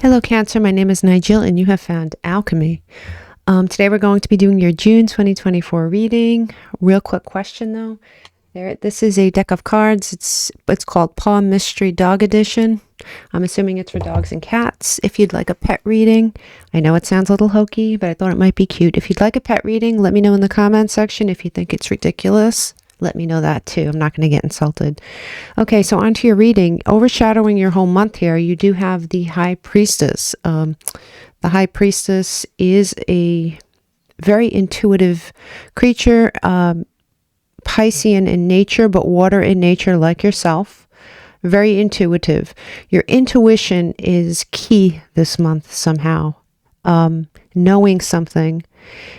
Hello Cancer, my name is Nigel and you have found Alchemy. Today we're going to be doing your June 2024 reading. Real quick question though. This is a deck of cards. It's called Paw Mystery Dog Edition. I'm assuming it's for dogs and cats. If you'd like a pet reading, I know it sounds a little hokey, but I thought it might be cute. If you'd like a pet reading, let me know in the comment section. If you think it's ridiculous, let me know that too. I'm not going to get insulted. Okay, so on to your reading. Overshadowing your whole month here, you do have the High Priestess. The High Priestess is a very intuitive creature, Piscean in nature, but water in nature like yourself. Very intuitive. Your intuition is key this month somehow. Knowing something,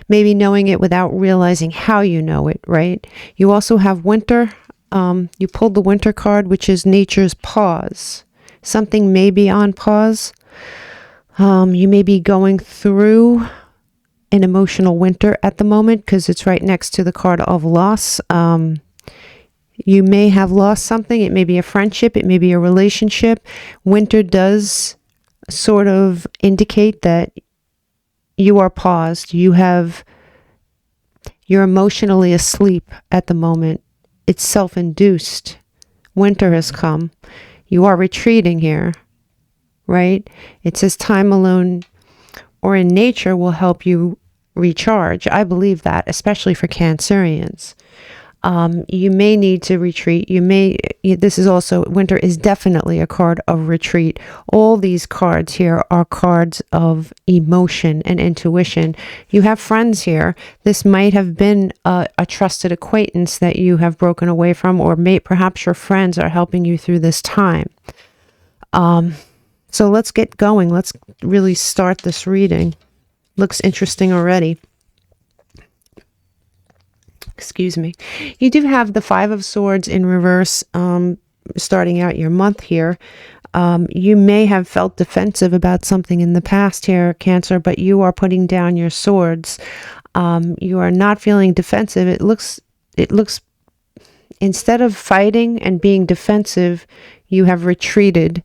maybe knowing it without realizing how you know it, right? You also have winter. You pulled the winter card, which is nature's pause. Something may be on pause. You may be going through an emotional winter at the moment because it's right next to the card of loss. You may have lost something. It may be a friendship. It may be a relationship. Winter does sort of indicate that you are paused. You're emotionally asleep at the moment. It's self-induced. Winter has come. You are retreating here, right? It says time alone or in nature will help you recharge. I believe that, especially for Cancerians. You may need to retreat. This is also, winter is definitely a card of retreat. All these cards here are cards of emotion and intuition. You have friends here. This might have been a trusted acquaintance that you have broken away from, or perhaps your friends are helping you through this time. So let's get going. Let's really start this reading. Looks interesting already. Excuse me. You do have the Five of Swords in reverse, starting out your month here. You may have felt defensive about something in the past here, Cancer, but you are putting down your swords. You are not feeling defensive. It looks, instead of fighting and being defensive, you have retreated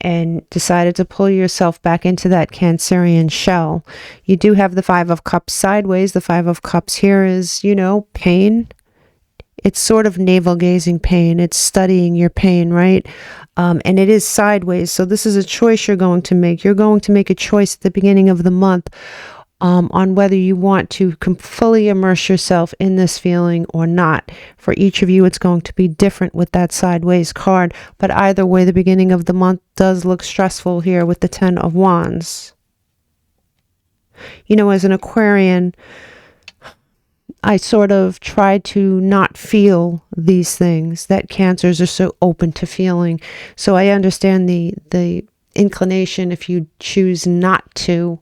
and decided to pull yourself back into that Cancerian shell. You do have the Five of Cups sideways. The Five of Cups here is, pain. It's sort of navel-gazing pain. It's studying your pain, right? And it is sideways. So this is a choice you're going to make. You're going to make a choice at the beginning of the month on whether you want to fully immerse yourself in this feeling or not. For each of you, it's going to be different with that sideways card. But either way, the beginning of the month does look stressful here with the Ten of Wands. As an Aquarian, I sort of try to not feel these things that Cancers are so open to feeling. So I understand the inclination if you choose not to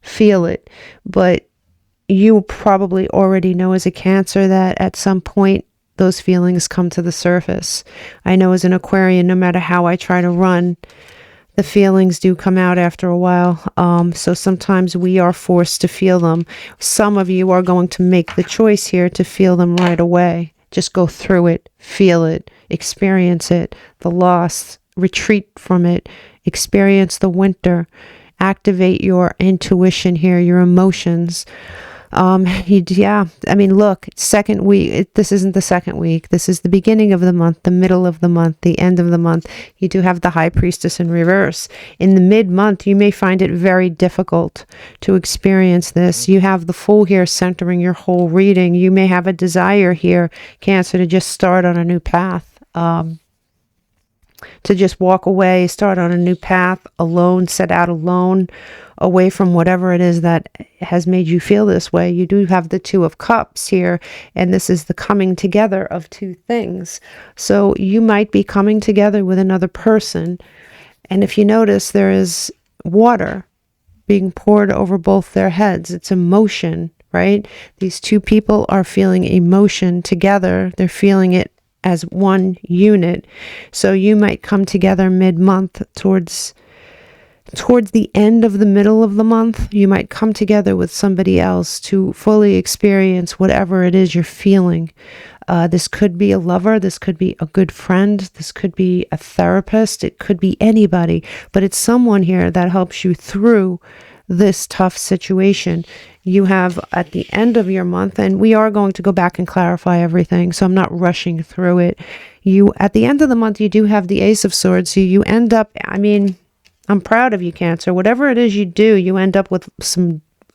feel it, but you probably already know as a Cancer that at some point those feelings come to the surface. I know as an Aquarian, no matter how I try to run, the feelings do come out after a while. So sometimes we are forced to feel them. Some of you are going to make the choice here to feel them right away. Just go through it, feel it, experience it, the loss, retreat from it, experience the winter. Activate your intuition here, your emotions. Look, second week, this isn't the second week. This is the beginning of the month, the middle of the month, the end of the month. You do have the High Priestess in reverse. In the mid-month, you may find it very difficult to experience this. You have the Fool here centering your whole reading. You may have a desire here, Cancer, to just start on a new path. To just walk away, start on a new path, alone, set out alone, away from whatever it is that has made you feel this way. You do have the Two of Cups here, and this is the coming together of two things. So you might be coming together with another person, and if you notice, there is water being poured over both their heads. It's emotion, right? These two people are feeling emotion together. They're feeling it as one unit. So you might come together mid-month towards the end of the middle of the month. You might come together with somebody else to fully experience whatever it is you're feeling. This could be a lover. This could be a good friend. This could be a therapist. It could be anybody, but it's someone here that helps you through this tough situation. You have at the end of your month, and we are going to go back and clarify everything, so I'm not rushing through it. You, at the end of the month, you do have the Ace of Swords. So you end up, I mean, I'm proud of you, Cancer. Whatever it is you do, you end up with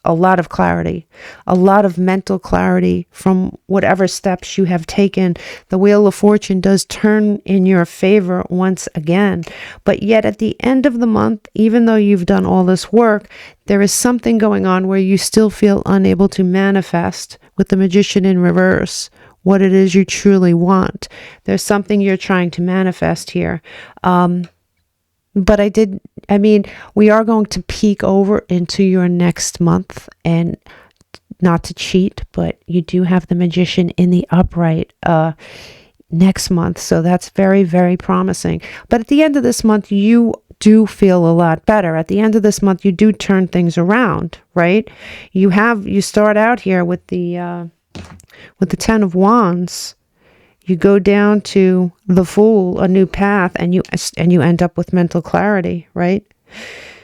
a lot of clarity, a lot of mental clarity from whatever steps you have taken. The Wheel of Fortune does turn in your favor once again. But yet at the end of the month, even though you've done all this work, there is something going on where you still feel unable to manifest with the Magician in reverse what it is you truly want. There's something you're trying to manifest here. But I mean, we are going to peek over into your next month, and not to cheat, but you do have the Magician in the upright next month. So that's very, very promising. But at the end of this month, you do feel a lot better. At the end of this month, you do turn things around, right? You start out here with the Ten of Wands. You go down to the Fool, a new path, and you end up with mental clarity, right?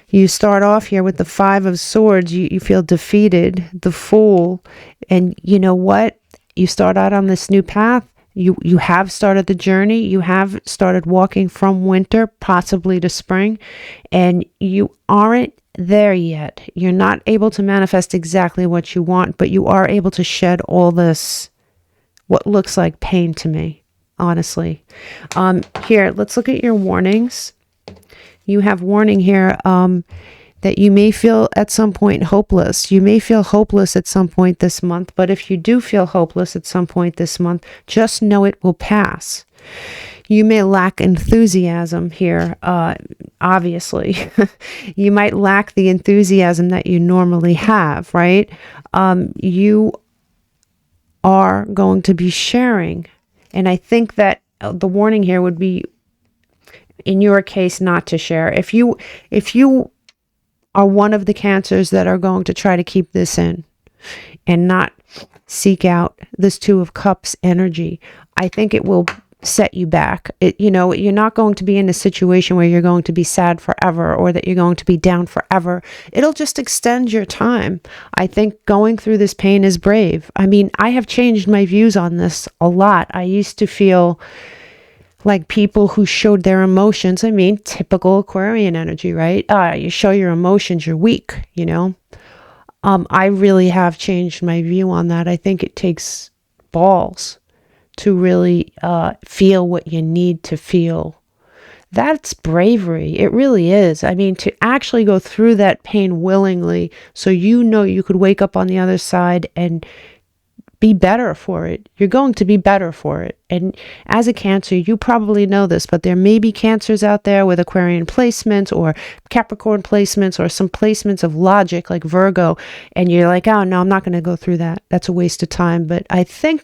You start off here with the Five of Swords. You feel defeated, the Fool, and you know what? You start out on this new path. You have started the journey. You have started walking from winter, possibly to spring, and you aren't there yet. You're not able to manifest exactly what you want, but you are able to shed all this, what looks like pain to me, honestly. Here, let's look at your warnings. You have warning here that you may feel at some point hopeless. You may feel hopeless at some point this month, but if you do feel hopeless at some point this month, just know it will pass. You may lack enthusiasm here, obviously. You might lack the enthusiasm that you normally have, right? You are going to be sharing. And I think that the warning here would be, in your case, not to share. If you are one of the Cancers that are going to try to keep this in and not seek out this Two of Cups energy, I think it will set you back. You're not going to be in a situation where you're going to be sad forever or that you're going to be down forever. It'll just extend your time. I think going through this pain is brave. I mean, I have changed my views on this a lot. I used to feel like people who showed their emotions, I mean, typical Aquarian energy, right? You show your emotions, you're weak, I really have changed my view on that. I think it takes balls to really feel what you need to feel. That's bravery. It really is. I mean, to actually go through that pain willingly so you could wake up on the other side and be better for it. You're going to be better for it. And as a Cancer, you probably know this, but there may be Cancers out there with Aquarian placements or Capricorn placements or some placements of logic like Virgo, and you're like, oh no, I'm not going to go through that. That's a waste of time. But I think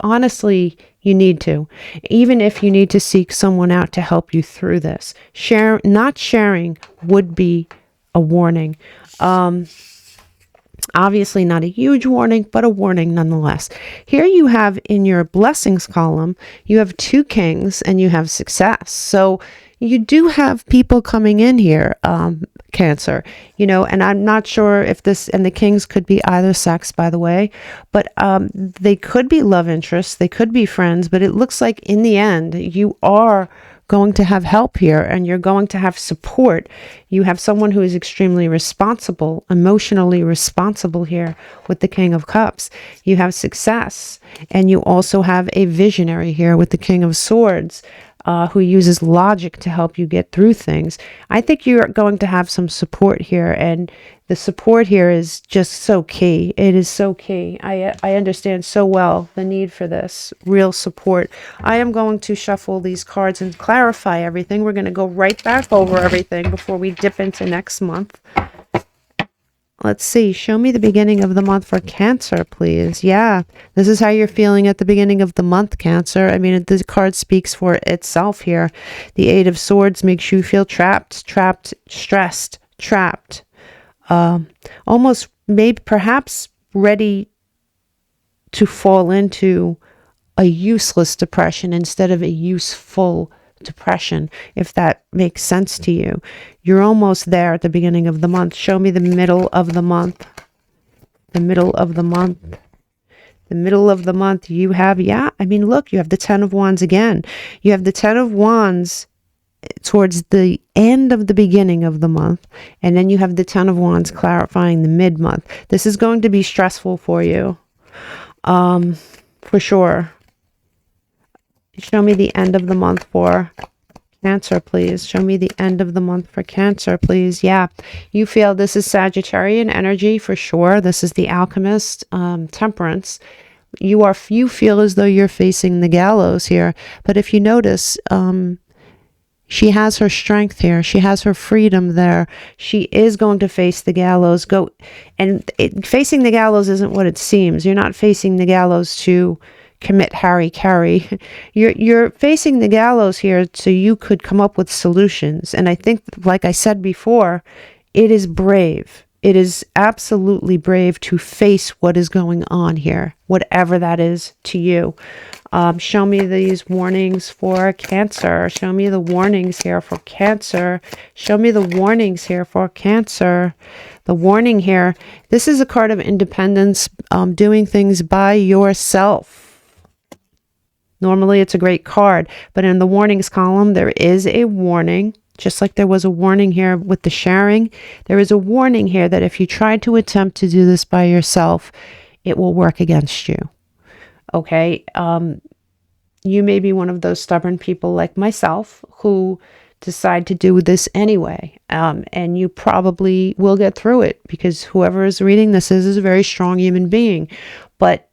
honestly, you need to, even if you need to seek someone out to help you through this. Not sharing would be a warning. Obviously not a huge warning, but a warning nonetheless. Here you have in your blessings column, you have two Kings and you have success. So you do have people coming in here, Cancer, and I'm not sure if this, and the Kings could be either sex, by the way, but they could be love interests, they could be friends, but it looks like in the end, you are going to have help here and you're going to have support. You have someone who is extremely responsible, emotionally responsible here with the King of Cups. You have success, and you also have a visionary here with the King of Swords, who uses logic to help you get through things. I think you're going to have some support here, and the support here is just so key. It is so key. I understand so well the need for this real support. I am going to shuffle these cards and clarify everything. We're going to go right back over everything before we dip into next month. Let's see. Show me the beginning of the month for Cancer, please. Yeah, this is how you're feeling at the beginning of the month, Cancer. I mean, the card speaks for itself here. The Eight of Swords makes you feel trapped, stressed, trapped. Almost, maybe, perhaps ready to fall into a useless depression instead of a useful depression, if that makes sense to you. You're almost there at the beginning of the month. Show me the middle of the month. The middle of the month. The middle of the month, you have, yeah, I mean, look, you have the 10 of Wands again. You have the 10 of Wands towards the end of the beginning of the month. And then you have the 10 of Wands clarifying the mid-month. This is going to be stressful for you, for sure. Show me the end of the month for Cancer, please. Show me the end of the month for Cancer, please. Yeah, you feel this is Sagittarian energy for sure. This is the Alchemist, Temperance. You feel as though you're facing the gallows here. But if you notice, she has her strength here. She has her freedom there. She is going to face the gallows. Facing the gallows isn't what it seems. You're not facing the gallows to commit Harry-Carry. You're facing the gallows here so you could come up with solutions. And I think, like I said before, it is brave. It is absolutely brave to face what is going on here, whatever that is to you. Show me these warnings for Cancer. Show me the warnings here for Cancer. Show me the warnings here for Cancer. The warning here, this is a card of independence, doing things by yourself. Normally it's a great card, but in the warnings column, there is a warning, just like there was a warning here with the sharing. There is a warning here that if you try to attempt to do this by yourself, it will work against you. Okay. You may be one of those stubborn people like myself who decide to do this anyway. And you probably will get through it because whoever is reading this is a very strong human being, but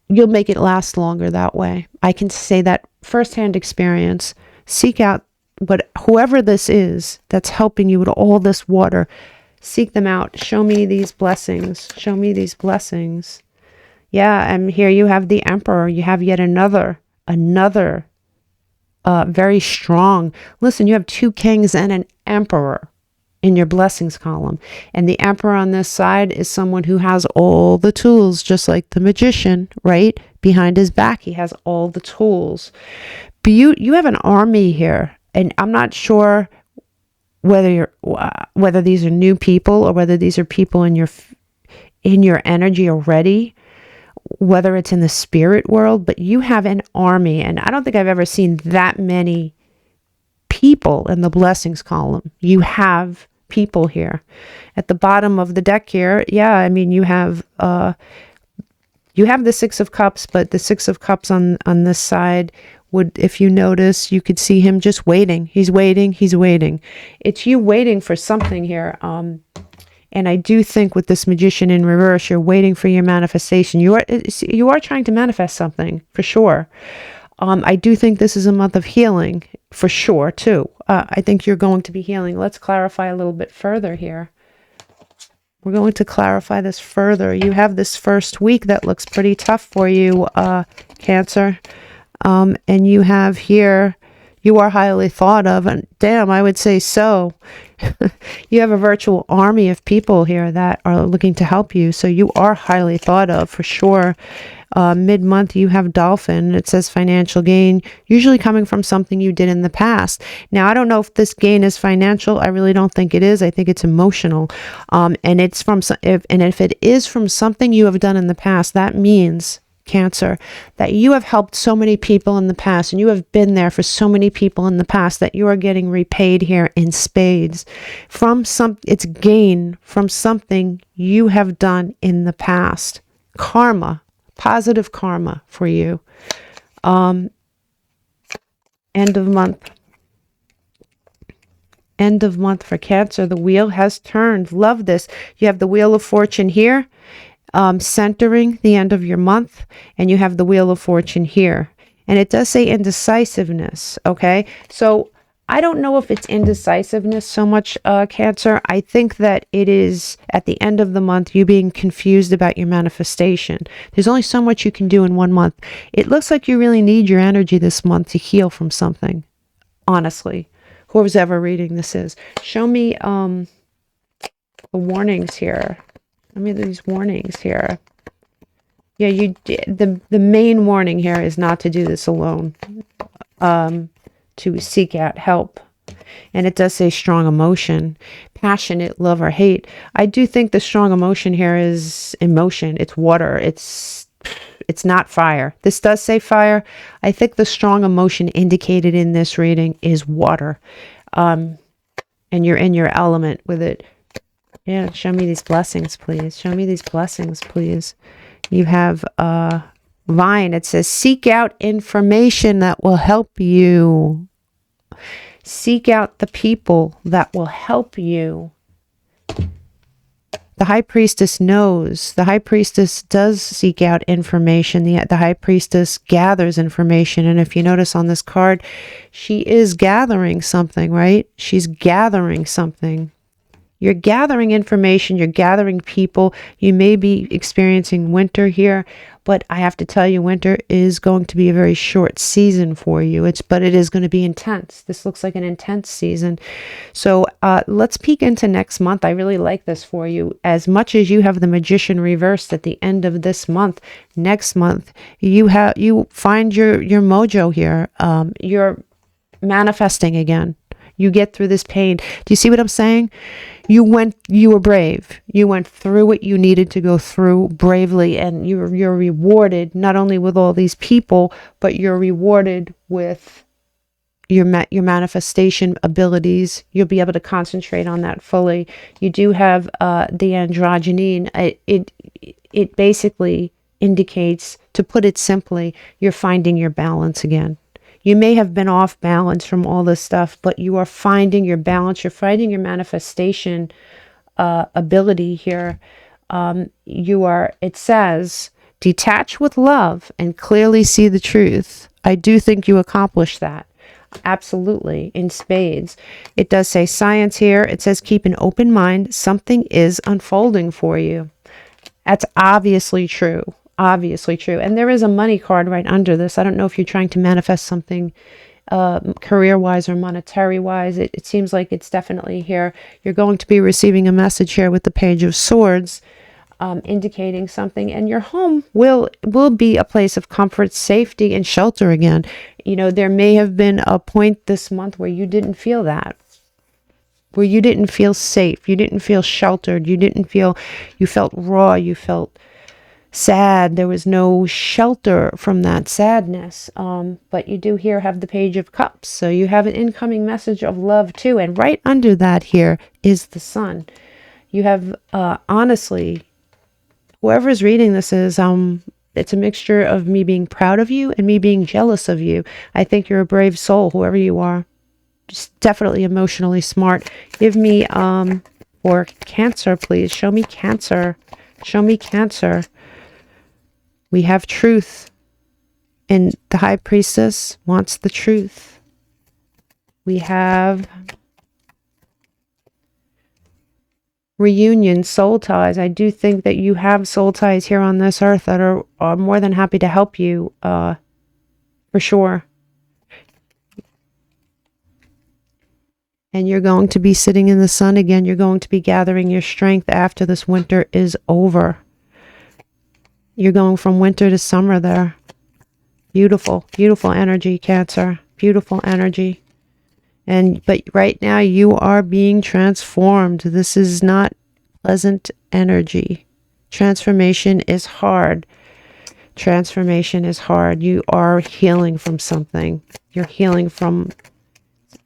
you'll make it last longer that way. I can say that firsthand experience. Seek out whoever this is that's helping you with all this water. Seek them out. Show me these blessings. Show me these blessings. Yeah, and here you have the Emperor. You have yet another very strong. Listen, you have 2 kings and an Emperor in your blessings column. And the Emperor on this side is someone who has all the tools, just like the Magician, right? Behind his back, he has all the tools. But you have an army here. And I'm not sure whether these are new people or whether these are people in your energy already, whether it's in the spirit world, but you have an army. And I don't think I've ever seen that many people in the blessings column. You have people here. At the bottom of the deck here, yeah, I mean, you have the 6 of Cups, but the 6 of Cups on this side would, if you notice, you could see him just waiting. He's waiting. He's waiting. It's you waiting for something here. And I do think with this Magician in reverse, you're waiting for your manifestation. You are trying to manifest something for sure. I do think this is a month of healing for sure too. I think you're going to be healing. Let's clarify a little bit further here. We're going to clarify this further. You have this first week that looks pretty tough for you, Cancer. And you have here, you are highly thought of, and damn, I would say so. You have a virtual army of people here that are looking to help you. So you are highly thought of for sure. Mid-month, you have Dolphin. It says financial gain, usually coming from something you did in the past. Now, I don't know if this gain is financial. I really don't think it is. I think it's emotional. And if it is from something you have done in the past, that means, Cancer, that you have helped so many people in the past and you have been there for so many people in the past that you are getting repaid here in spades it's gain from something you have done in the past. Karma, positive karma for you. End of month for Cancer. The wheel has turned. Love this. You have the Wheel of Fortune here, centering the end of your month, and you have the Wheel of Fortune here. And it does say indecisiveness, okay? So I don't know if it's indecisiveness so much, Cancer. I think that it is, at the end of the month, you being confused about your manifestation. There's only so much you can do in 1 month. It looks like you really need your energy this month to heal from something, honestly. Whoever's ever reading this is. Show me the warnings here. Let me these warnings here. Yeah, the main warning here is not to do this alone. To seek out help. And it does say strong emotion, passionate love or hate. I do think the strong emotion here is emotion. It's water. It's not fire. This does say fire. I think the strong emotion indicated in this reading is water. And you're in your element with it. Yeah, show me these blessings, please. Show me these blessings, please. You have Vine. It says, seek out information that will help you. Seek out the people that will help you. The High Priestess knows. The High Priestess does seek out information. The High Priestess gathers information. And if you notice on this card, she is gathering something, right? She's gathering something. You're gathering information, you're gathering people. You may be experiencing winter here, but I have to tell you, winter is going to be a very short season for you. But it is going to be intense. This looks like an intense season. So let's peek into next month. I really like this for you. As much as you have the Magician reversed at the end of this month, next month, you find your mojo here. You're manifesting again. You get through this pain. Do you see what I'm saying? You were brave. You went through what you needed to go through bravely, and you're rewarded not only with all these people, but you're rewarded with your manifestation abilities. You'll be able to concentrate on that fully. You do have the androgyne. It basically indicates, to put it simply, you're finding your balance again. You may have been off balance from all this stuff, but you are finding your balance. You're finding your manifestation ability here. It says, detach with love and clearly see the truth. I do think you accomplished that. Absolutely, in spades. It does say science here. It says keep an open mind. Something is unfolding for you. That's obviously true. Obviously true. And there is a money card right under this. I don't know if you're trying to manifest something career-wise or monetary-wise. It seems like it's definitely here. You're going to be receiving a message here with the Page of Swords, indicating something. And your home will be a place of comfort, safety, and shelter again. You know, there may have been a point this month where you didn't feel that. Where you didn't feel safe. You didn't feel sheltered. You felt raw. You felt sad. There was no shelter from that sadness. But you do here have the Page of Cups. So you have an incoming message of love too. And right under that here is the Sun. You have, honestly, whoever's reading this is, it's a mixture of me being proud of you and me being jealous of you. I think you're a brave soul, whoever you are. Just definitely emotionally smart. Give me, for Cancer, please. Show me Cancer. Show me Cancer. We have truth, and the High Priestess wants the truth. We have reunion, soul ties. I do think that you have soul ties here on this earth that are more than happy to help you, for sure. And you're going to be sitting in the sun again. You're going to be gathering your strength after this winter is over. You're going from winter to summer there. Beautiful, beautiful energy, Cancer. Beautiful energy. But right now you are being transformed. This is not pleasant energy. Transformation is hard. Transformation is hard. You are healing from something. You're healing from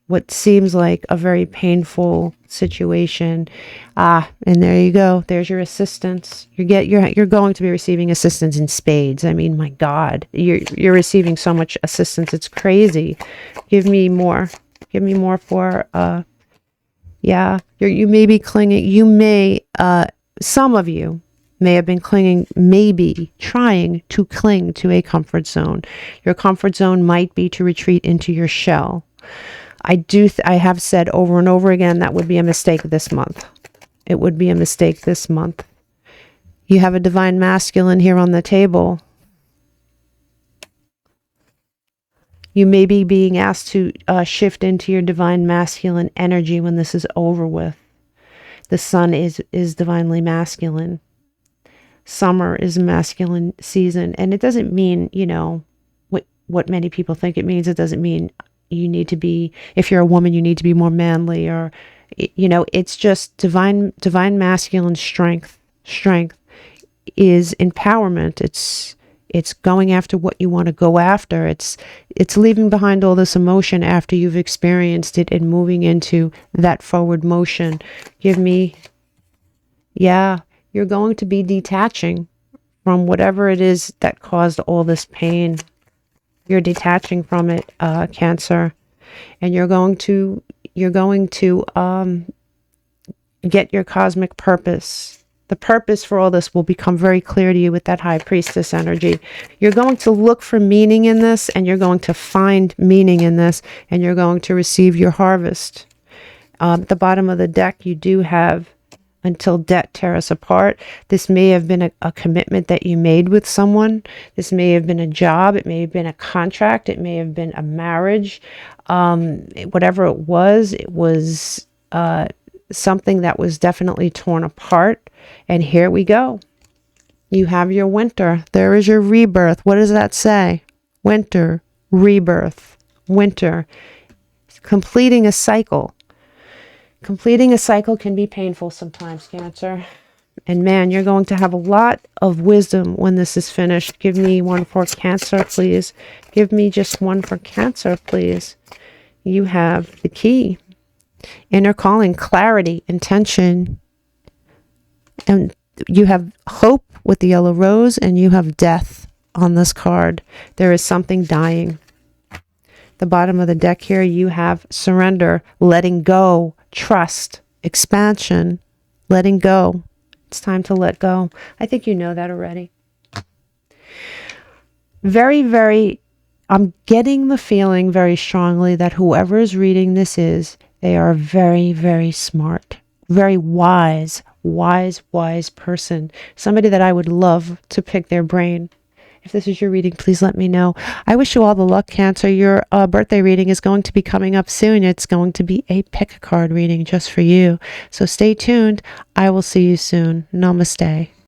what seems like a very painful situation. And there you go. There's your assistance. You're going to be receiving assistance in spades. I mean, my God, you're receiving so much assistance. It's crazy. Give me more. Give me more for, yeah, you may be clinging. Some of you may have been clinging, maybe trying to cling to a comfort zone. Your comfort zone might be to retreat into your shell. I have said over and over again that would be a mistake this month. It would be a mistake this month. You have a divine masculine here on the table. You may be being asked to shift into your divine masculine energy when this is over with. The Sun is divinely masculine. Summer is masculine season. And it doesn't mean, you know, what many people think it means. It doesn't mean you need to be, if you're a woman, you need to be more manly, or, you know, it's just divine masculine strength. Strength is empowerment. It's going after what you want to go after. It's leaving behind all this emotion after you've experienced it and moving into that forward motion. Give me, yeah, you're going to be detaching from whatever it is that caused all this pain. You're detaching from it, Cancer, and you're going to get your cosmic purpose. The purpose for all this will become very clear to you with that High Priestess energy. You're going to look for meaning in this, and you're going to find meaning in this, and you're going to receive your harvest. At the bottom of the deck, you do have until debt tear us apart. This may have been a commitment that you made with someone. This may have been a job. It may have been a contract. It may have been a marriage. Whatever it was something that was definitely torn apart. And here we go. You have your winter. There is your rebirth. What does that say? Winter, rebirth, winter. Completing a cycle. Completing a cycle can be painful sometimes, Cancer. And man, you're going to have a lot of wisdom when this is finished. Give me one for Cancer, please. Give me just one for Cancer, please. You have the key. Inner calling, clarity, intention. And you have hope with the yellow rose, and you have death on this card. There is something dying. The bottom of the deck here, you have surrender, letting go, trust, expansion, letting go. It's time to let go. I think you know that already. Very, very, I'm getting the feeling very strongly that whoever is reading this they are very, very smart, very wise person. Somebody that I would love to pick their brain. If this is your reading, please let me know. I wish you all the luck, Cancer. Your birthday reading is going to be coming up soon. It's going to be a pick a card reading just for you. So stay tuned. I will see you soon. Namaste.